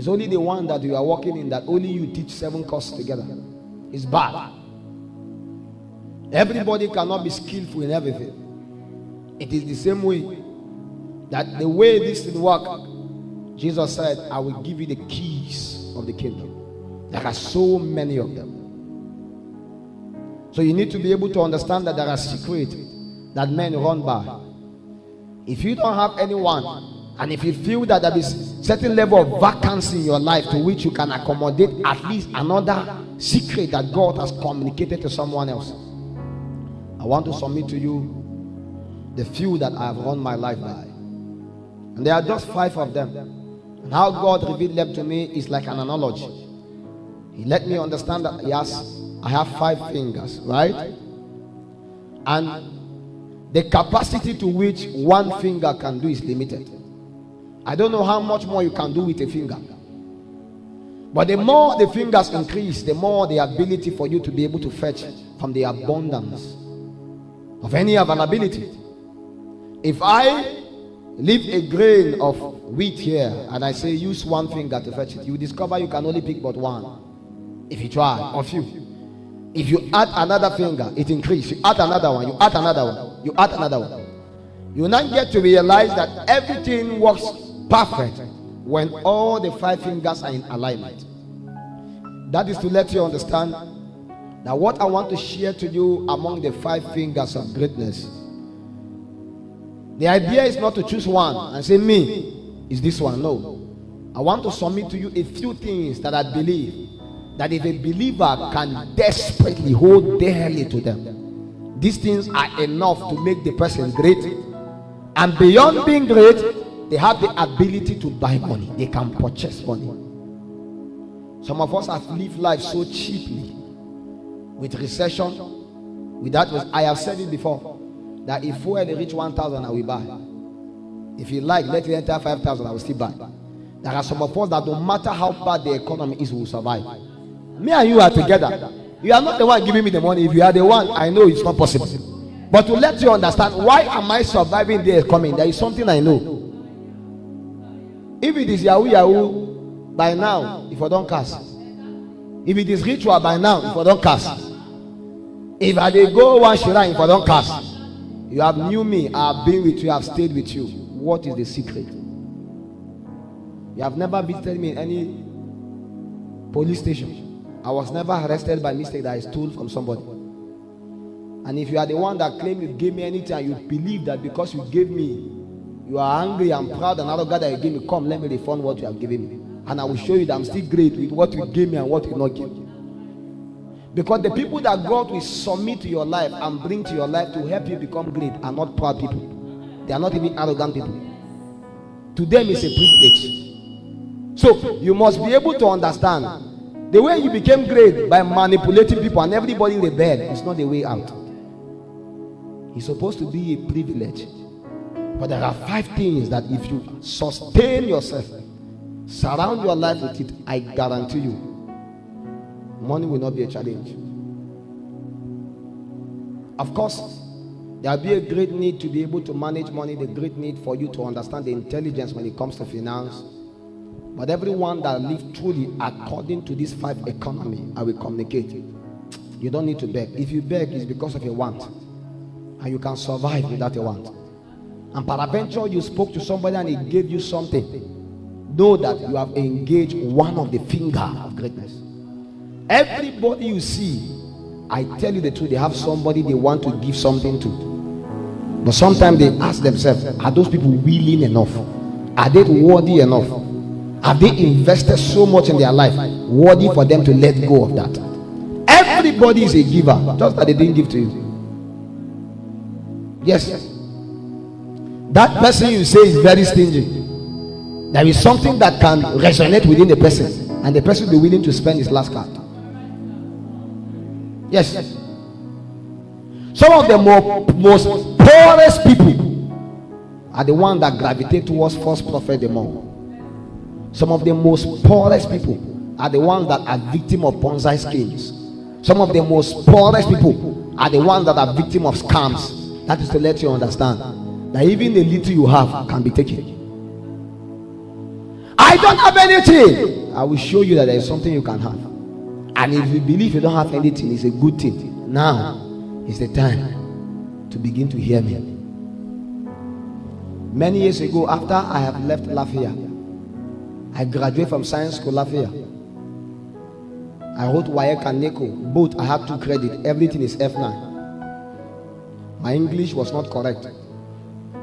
It's only the one that you are working in that only you teach 7 courses together. It's bad. Everybody cannot be skillful in everything. It is the same way that the way this thing works, Jesus said, I will give you the keys of the kingdom. There are so many of them. So you need to be able to understand that there are secrets that men run by. If you don't have anyone, and if you feel that there is certain level of vacancy in your life to which you can accommodate at least another secret that God has communicated to someone else, I want to submit to you the few that I have run my life by. And there are just 5 of them. And how God revealed them to me is like an analogy. He let me understand that, yes, I have 5 fingers, right? And the capacity to which one finger can do is limited. I don't know how much more you can do with a finger. But the more the fingers increase, the more the ability for you to be able to fetch from the abundance of any availability. If I leave a grain of wheat here and I say use one finger to fetch it, you discover you can only pick but one. If you try, or few. If you add another finger, it increases. You add another one, you add another one, you add another one. You now get to realize that everything works perfect when all the 5 fingers are in alignment. That is to let you understand that what I want to share to you among the 5 fingers of greatness, the idea is not to choose one and say me is this one. No, I want to submit to you a few things that I believe that if a believer can desperately hold dearly to them, these things are enough to make the person great. And beyond being great, they have the ability to buy money. They can purchase money. Some of us have lived life so cheaply, with recession, with that. I have said it before, that if fuel reach 1,000, I will buy. If you like, let it enter 5,000, I will still buy. There are some of us that no matter how bad the economy is, we will survive. Me and you are together. You are not the one giving me the money. If you are the one, I know it's not possible. But to let you understand, why am I surviving the economy? There is something I know. If it is Yahoo Yahoo, by now, if I don't cast. If it is ritual, by now, if I don't cast. If I dey go one shrine, if I don't cast. You have knew me, I have been with you, I have stayed with you. What is the secret? You have never visited me in any police station. I was never arrested by mistake that I stole from somebody. And if you are the one that claim you gave me anything and you believe that because you gave me, you are angry and proud and arrogant that you gave me, come, let me refund what you have given me. And I will show you that I'm still great with what you gave me and what you not give me. Because the people that God will submit to your life and bring to your life to help you become great are not proud people. They are not even arrogant people. To them it's a privilege. So you must be able to understand the way you became great by manipulating people and everybody rebelled is not the way out. It's supposed to be a privilege. But there are 5 things that if you sustain yourself, surround your life with it, I guarantee you, money will not be a challenge. Of course, there will be a great need to be able to manage money, the great need for you to understand the intelligence when it comes to finance. But everyone that lives truly according to this 5 economy, I will communicate. You don't need to beg. If you beg, it's because of a want. And you can survive without a want. And peradventure, you spoke to somebody and he gave you something. Know that you have engaged one of the finger of greatness. Everybody you see, I tell you the truth, they have somebody they want to give something to. But sometimes they ask themselves, are those people willing enough? Are they worthy enough? Have they invested so much in their life, worthy for them to let go of that? Everybody is a giver, just that they didn't give to you. Yes. That person you say is very stingy. There is something that can resonate within the person, and the person will be willing to spend his last card. Yes. Some of the most poorest people are the ones that gravitate towards false prophet the more. Some of the most poorest people are the ones that are victim of Ponzi schemes. Some of the most poorest people are the ones that are victim of scams. That is to let you understand that even the little you have can be taken. I don't have anything. I will show you that there is something you can have. And if you believe you don't have anything, it's a good thing. Now is the time to begin to hear me. Many years ago, after I have left Lafayette, I graduated from science school Lafayette. I wrote WAEC and NECO. Both I had 2 credits. Everything is F9. My English was not correct.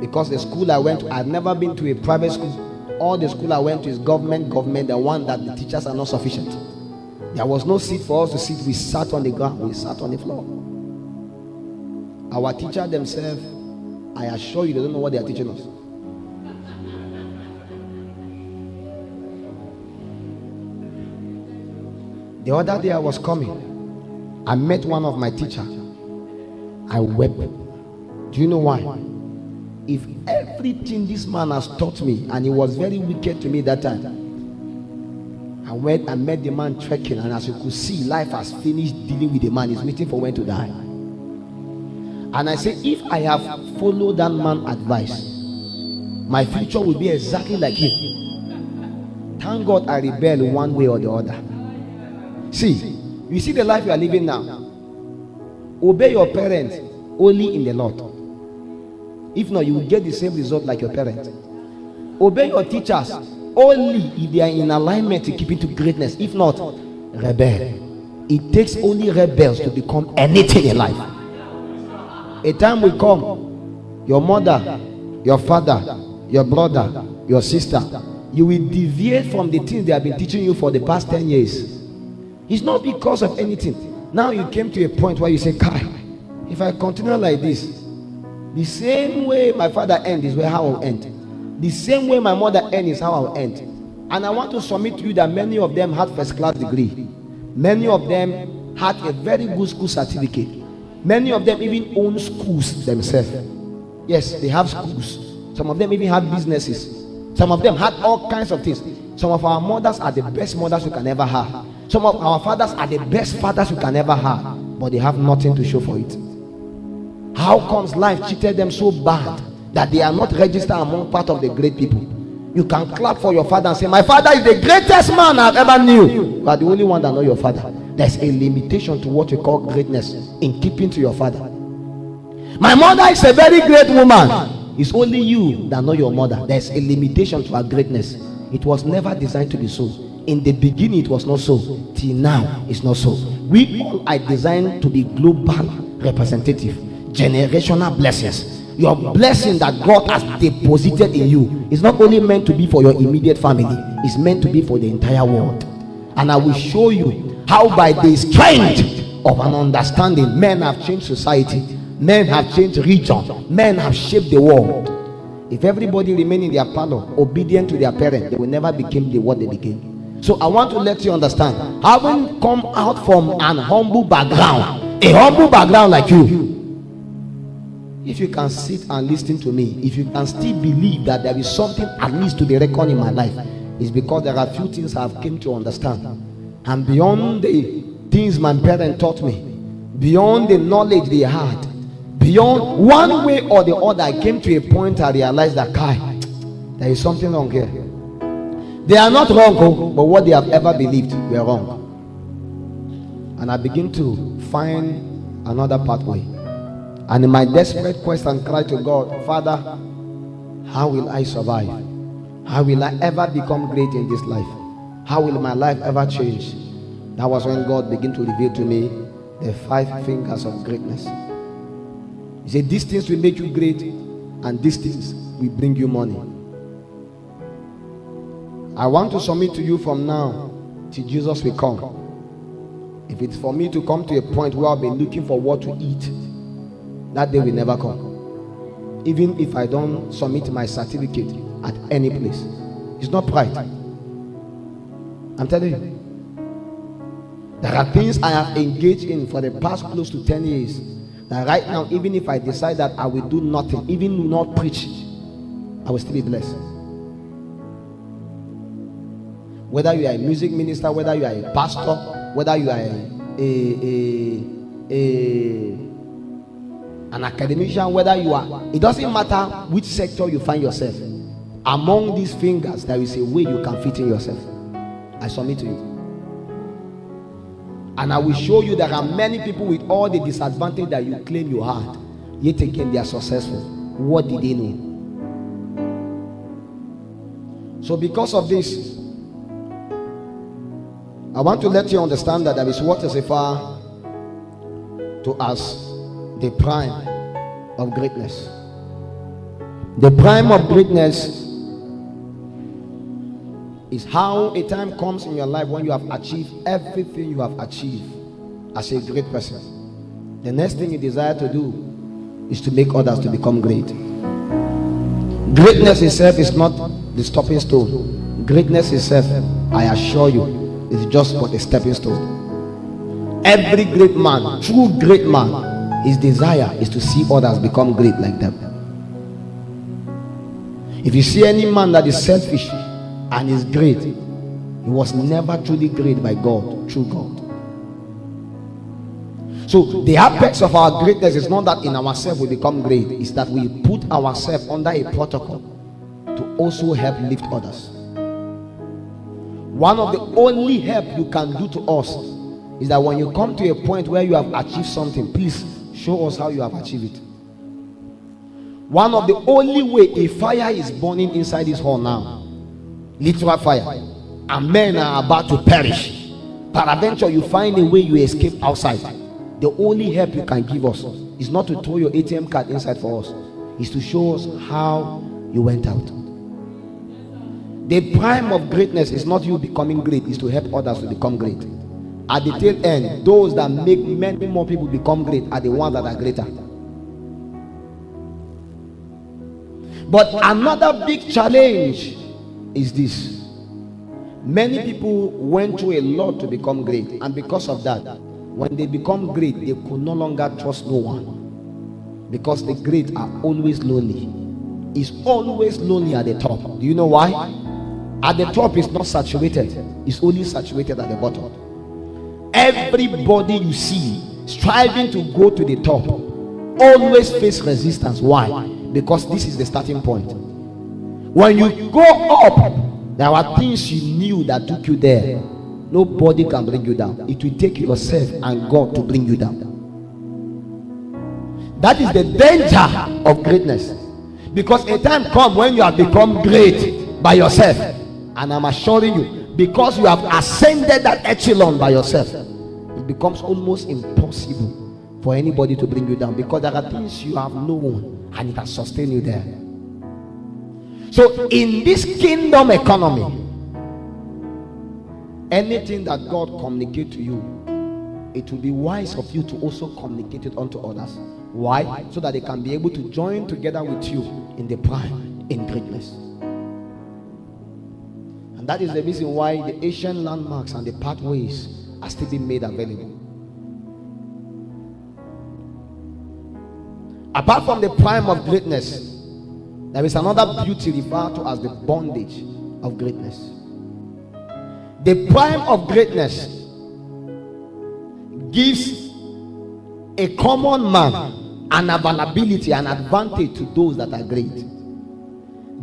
Because the school I went to, I've never been to a private school. All the school I went to is government, the one that the teachers are not sufficient. There was no seat for us to sit. We sat on the ground. We sat on the floor. Our teacher themselves, I assure you, they don't know what they are teaching us. The other day I was coming, I met one of my teachers. I wept. Do you know why? If everything this man has taught me, and he was very wicked to me that time, I met the man trekking, and as you could see, life has finished dealing with the man. He's waiting for when to die. And I say, if I have followed that man's advice, my future will be exactly like him. Thank God I rebelled one way or the other. See, you see the life you are living now. Obey your parents only in the Lord. If not, you will get the same result like your parents. Obey your teachers only if they are in alignment to keep it to greatness. If not, rebel. It takes only rebels to become anything in life. A time will come, your mother, your father, your brother, your sister, you will deviate from the things they have been teaching you for the past 10 years. It's not because of anything. Now you came to a point where you say, Kai, if I continue like this, the same way my father ends is how I'll end. The same way my mother ends is how I'll end. And I want to submit to you that many of them had first class degree. Many of them had a very good school certificate. Many of them even own schools themselves. Yes, they have schools. Some of them even have businesses. Some of them had all kinds of things. Some of our mothers are the best mothers you can ever have. Some of our fathers are the best fathers you can ever have. But they have nothing to show for it. How comes life cheated them so bad that they are not registered among part of the great people? You can clap for your father and say, my father is the greatest man I've ever knew. You are the only one that knows your father. There's a limitation to what you call greatness in keeping to your father. My mother is a very great woman. It's only you that know your mother. There's a limitation to her greatness. It was never designed to be so. In the beginning it was not so. Till now it's not so. We all are designed to be global representative. Generational blessings. Your blessing that God has deposited in you is not only meant to be for your immediate family, it's meant to be for the entire world. And I will show you how by the strength of an understanding, men have changed society, men have changed region, men have shaped the world. If everybody remain in their parlor obedient to their parents, they will never become what they became. So I want to let you understand, having come out from an humble background, a humble background like you, if you can sit and listen to me, if you can still believe that there is something at least to be reckoned in my life, it's because there are few things I have come to understand. And beyond the things my parents taught me, beyond the knowledge they had, beyond one way or the other, I came to a point I realized that there is something wrong here. They are not wrong, but what they have ever believed were wrong. And I begin to find another pathway. And in my desperate quest and cry to God, Father, how will I survive? How will I ever become great in this life? How will my life ever change? That was when God began to reveal to me the 5 fingers of greatness. He said, these things will make you great, and these things will bring you money. I want to submit to you from now till Jesus will come. If it's for me to come to a point where I'll be looking for what to eat, that day will never come. Even if I don't submit my certificate at any place. It's not pride. I'm telling you. There are things I have engaged in for the past close to 10 years. That right now, even if I decide that I will do nothing, even not preach, I will still be blessed. Whether you are a music minister, whether you are a pastor, whether you are an academician, whether you are, it doesn't matter which sector you find yourself. Among these fingers, there is a way you can fit in yourself. I submit to you. And I will show you there are many people with all the disadvantage that you claim you had, yet again they are successful. What did they know? So because of this, I want to let you understand that there is what is referred to as the prime of greatness. The prime of greatness is how a time comes in your life when you have achieved everything you have achieved as a great person. The next thing you desire to do is to make others to become great. Greatness itself is not the stopping stone. Greatness itself, I assure you, is just but a stepping stone. Every great man, true great man, his desire is to see others become great like them. If you see any man that is selfish and is great, he was never truly great by God, through God. So the apex of our greatness is not that in ourselves we become great, it's that we put ourselves under a protocol to also help lift others. One of the only help you can do to us is that when you come to a point where you have achieved something, please show us how you have achieved it. One of the only way a fire is burning inside this hall now, literal fire, and men are about to perish, peradventure you find a way you escape outside. The only help you can give us is not to throw your ATM card inside for us, is to show us how you went out. The prime of greatness is not you becoming great, is to help others to become great. At the tail end, those that make many more people become great are the ones that are greater. But another big challenge is this: many people went through a lot to become great, and because of that, when they become great, they could no longer trust no one, because the great are always lonely. It's always lonely at the top. Do you know why? At the top is not saturated, it's only saturated at the bottom. Everybody you see striving to go to the top always face resistance. Why? Because this is the starting point. When you go up, there are things you knew that took you there. Nobody can bring you down. It will take yourself and God to bring you down. That is the danger of greatness. Because a time comes when you have become great by yourself, and I'm assuring you, because you have ascended that echelon by yourself, it becomes almost impossible for anybody to bring you down, because there are things you have known and it has sustained you there. So in this kingdom economy, anything that God communicates to you, it will be wise of you to also communicate it unto others. Why? So that they can be able to join together with you in the prime, in greatness. And that is the reason why the ancient landmarks and the pathways are still being made available. Apart from the prime of greatness, there is another beauty referred to as the bondage of greatness. The prime of greatness gives a common man an availability, an advantage to those that are great.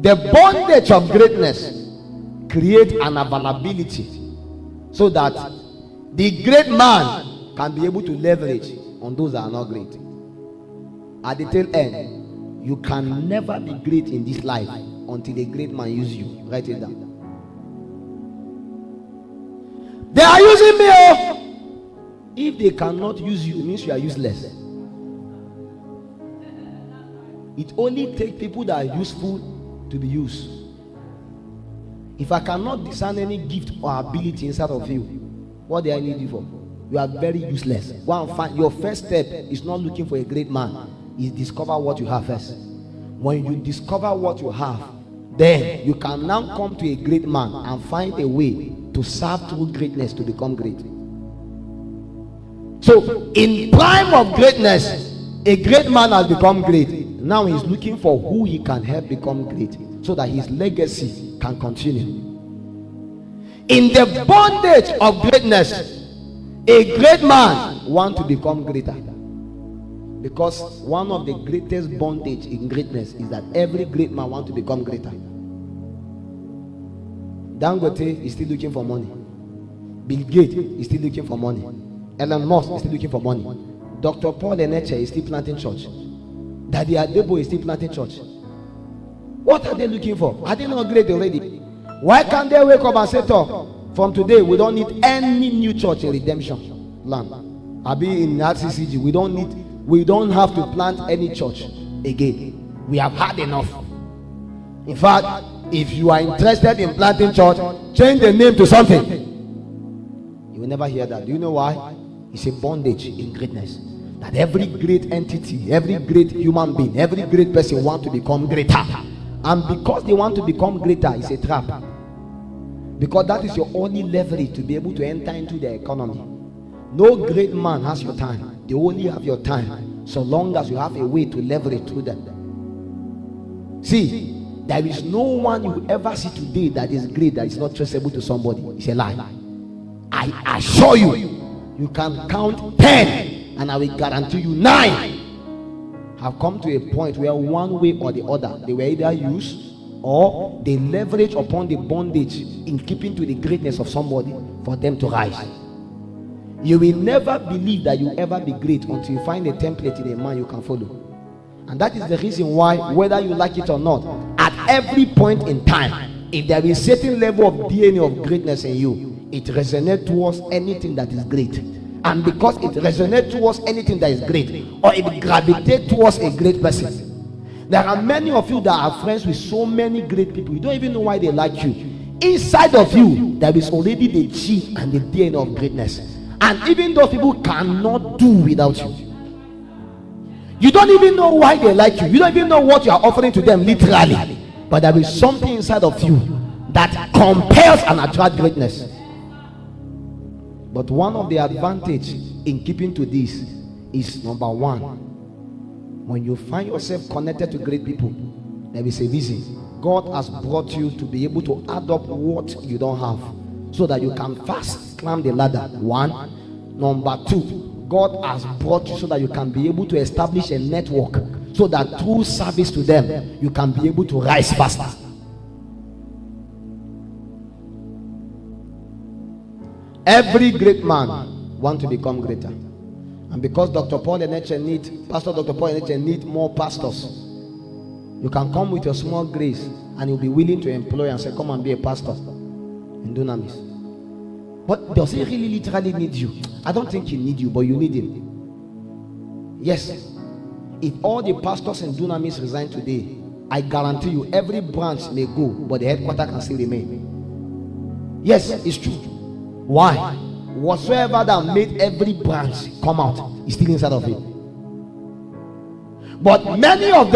The bondage of greatness creates an availability so that the great man can be able to leverage on those that are not great. At the tail end, you can never be great in this life until a great man uses you. Write it down. They are using me. Oh. If they cannot use you, it means you are useless. It only takes people that are useful to be used. If I cannot discern any gift or ability inside of you, what do I need you for? You are very useless. Go and find. Your first step is not looking for a great man. Is discover what you have first. When you discover what you have, then you can now come to a great man and find a way to serve through greatness to become great. So in prime of greatness, a great man has become great. Now he's looking for who he can help become great, so that his legacy can continue. In the bondage of greatness, a great man wants to become greater. Because one of the greatest bondage in greatness is that every great man wants to become greater. Dangote is still looking for money. Bill Gates is still looking for money. Elon Musk is still looking for money. Dr. Paul Eneche is still planting church. Daddy Adebo is still planting church. What are they looking for? Are they not great already? Why can't they wake up and say, from today we don't need any new church in redemption land? I'll be in RCCG. We don't have to plant any church again. We have had enough. In fact, if you are interested in planting church, change the name to something. You will never hear that. Do you know why? It's a bondage in greatness. That every great entity, every great human being, every great person wants to become greater. And because they want to become greater, it's a trap. Because that is your only leverage to be able to enter into the economy. No great man has your time. They only have your time, so long as you have a way to leverage through them. See, there is no one you ever see today that is great that is not traceable to somebody. It's a lie. I assure you, you can count 10 and I will guarantee you 9 have come to a point where one way or the other they were either used or they leverage upon the bondage in keeping to the greatness of somebody for them to rise. You will never believe that you ever be great until you find a template in a man you can follow. And that is the reason why, whether you like it or not, at every point in time, if there is a certain level of DNA of greatness in you, it resonates towards anything that is great. And because it resonates towards anything that is great, or it gravitates towards a great person. There are many of you that are friends with so many great people, you don't even know why they like you. Inside of you, there is already the G and the DNA of greatness. And even those people cannot do without you. You don't even know why they like you. You don't even know what you are offering to them literally. But there is something inside of you that compels and attracts greatness. But one of the advantages in keeping to this is, number one, when you find yourself connected to great people, there is a reason. God has brought you to be able to add up what you don't have, so that you can fast climb the ladder. One. Number two, God has brought you so that you can be able to establish a network, so that through service to them you can be able to rise faster. Every great man wants to become greater. And because Pastor Dr. Paul Eneche need more pastors, you can come with your small grace and you'll be willing to employ and say, come and be a pastor in Dunamis. But does he really literally need you? I don't think he needs you, but you need him. Yes. If all the pastors in Dunamis resign today, I guarantee you every branch may go, but the headquarters can still remain. Yes, it's true. Why? Whatsoever that made every branch come out is still inside of it. But many of them